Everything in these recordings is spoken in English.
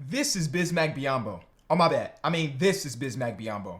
This is Bismack Biyombo. Oh, my bad. I mean, this is Bismack Biyombo.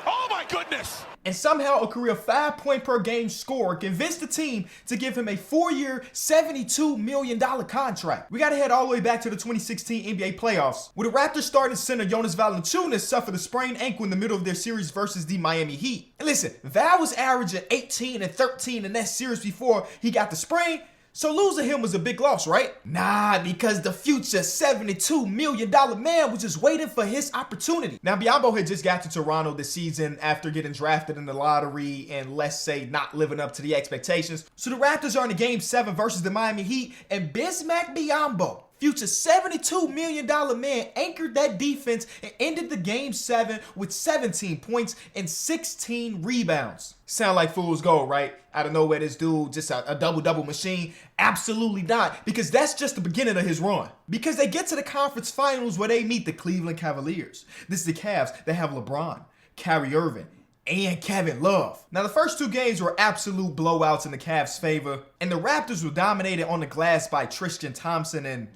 Oh my goodness! And somehow a career 5-point per game scorer convinced the team to give him a 4-year, $72 million contract. We gotta head all the way back to the 2016 NBA playoffs, where the Raptors starting center Jonas Valanciunas suffered a sprained ankle in the middle of their series versus the Miami Heat. And listen, Val was averaging 18 and 13 in that series before he got the sprain, so losing him was a big loss, right? Nah, because the future $72 million man was just waiting for his opportunity. Now, Biyombo had just got to Toronto this season after getting drafted in the lottery and, let's say, not living up to the expectations. So the Raptors are in a Game 7 versus the Miami Heat, and Bismack Biyombo, future $72 million man, anchored that defense and ended the Game 7 with 17 points and 16 rebounds. Sound like fool's gold, right? Out of nowhere, this dude, just a double-double machine. Absolutely not, because that's just the beginning of his run. Because they get to the conference finals where they meet the Cleveland Cavaliers. This is the Cavs that have LeBron, Kyrie Irving, and Kevin Love. Now, the first two games were absolute blowouts in the Cavs' favor, and the Raptors were dominated on the glass by Tristan Thompson and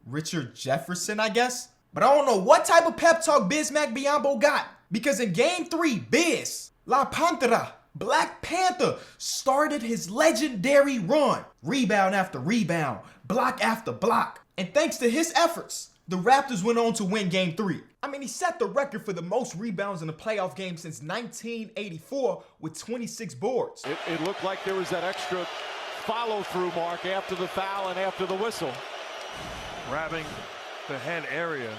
Richard Jefferson, I guess? But I don't know what type of pep talk Bismack Biyombo got, because in Game 3, Biz, La Pantera, Black Panther, started his legendary run. Rebound after rebound, block after block. And thanks to his efforts, the Raptors went on to win Game 3. I mean, he set the record for the most rebounds in a playoff game since 1984 with 26 boards. It looked like there was that extra follow-through mark after the foul and after the whistle. Grabbing the head area.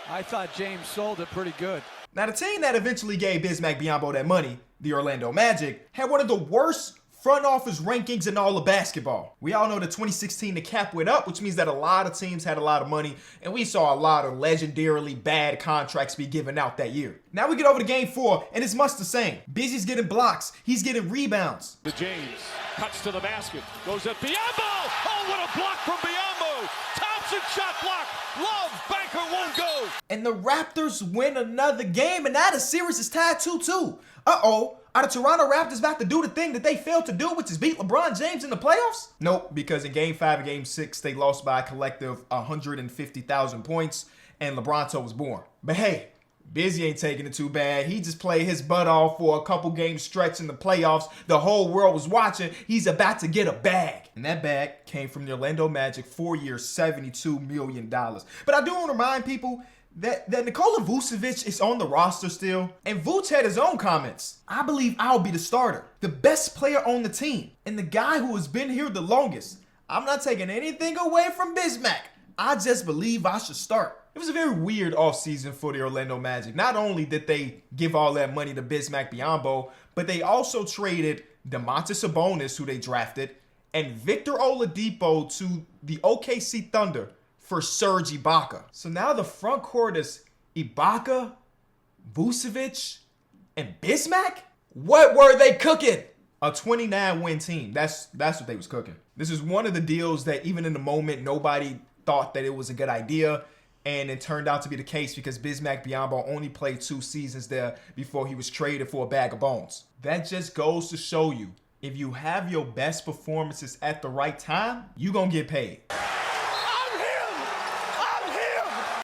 I thought James sold it pretty good. Now, the team that eventually gave Bismack Biyombo that money, the Orlando Magic, had one of the worst front office rankings in all of basketball. We all know that 2016 the cap went up, which means that a lot of teams had a lot of money, and we saw a lot of legendarily bad contracts be given out that year. Now we get over to Game 4, and it's much the same. Busy's getting blocks, he's getting rebounds. The James cuts to the basket, goes at Biyombo! Oh, what a block from Biyombo! Thompson shot block! Love, banker won't go! And the Raptors win another game, and now the series is tied 2-2. Uh-oh. Are the Toronto Raptors about to do the thing that they failed to do, which is beat LeBron James in the playoffs? Nope, because in Game 5 and Game 6, they lost by a collective 150,000 points, and LeBronto was born. But hey, Busy ain't taking it too bad. He just played his butt off for a couple game stretch in the playoffs. The whole world was watching. He's about to get a bag. And that bag came from the Orlando Magic, 4-year, $72 million. But I do want to remind people that Nikola Vucevic is on the roster still. And Vuce had his own comments. I believe I'll be the starter, the best player on the team, and the guy who has been here the longest. I'm not taking anything away from Bismack. I just believe I should start. It was a very weird offseason for the Orlando Magic. Not only did they give all that money to Bismack Biyombo, but they also traded Domantas Sabonis, who they drafted, and Victor Oladipo to the OKC Thunder for Serge Ibaka. So now the front court is Ibaka, Vucevic, and Bismack? What were they cooking? A 29-win team. That's what they was cooking. This is one of the deals that even in the moment, nobody thought that it was a good idea. And it turned out to be the case because Bismack Biyombo only played 2 seasons there before he was traded for a bag of bones. That just goes to show you, if you have your best performances at the right time, you're going to get paid.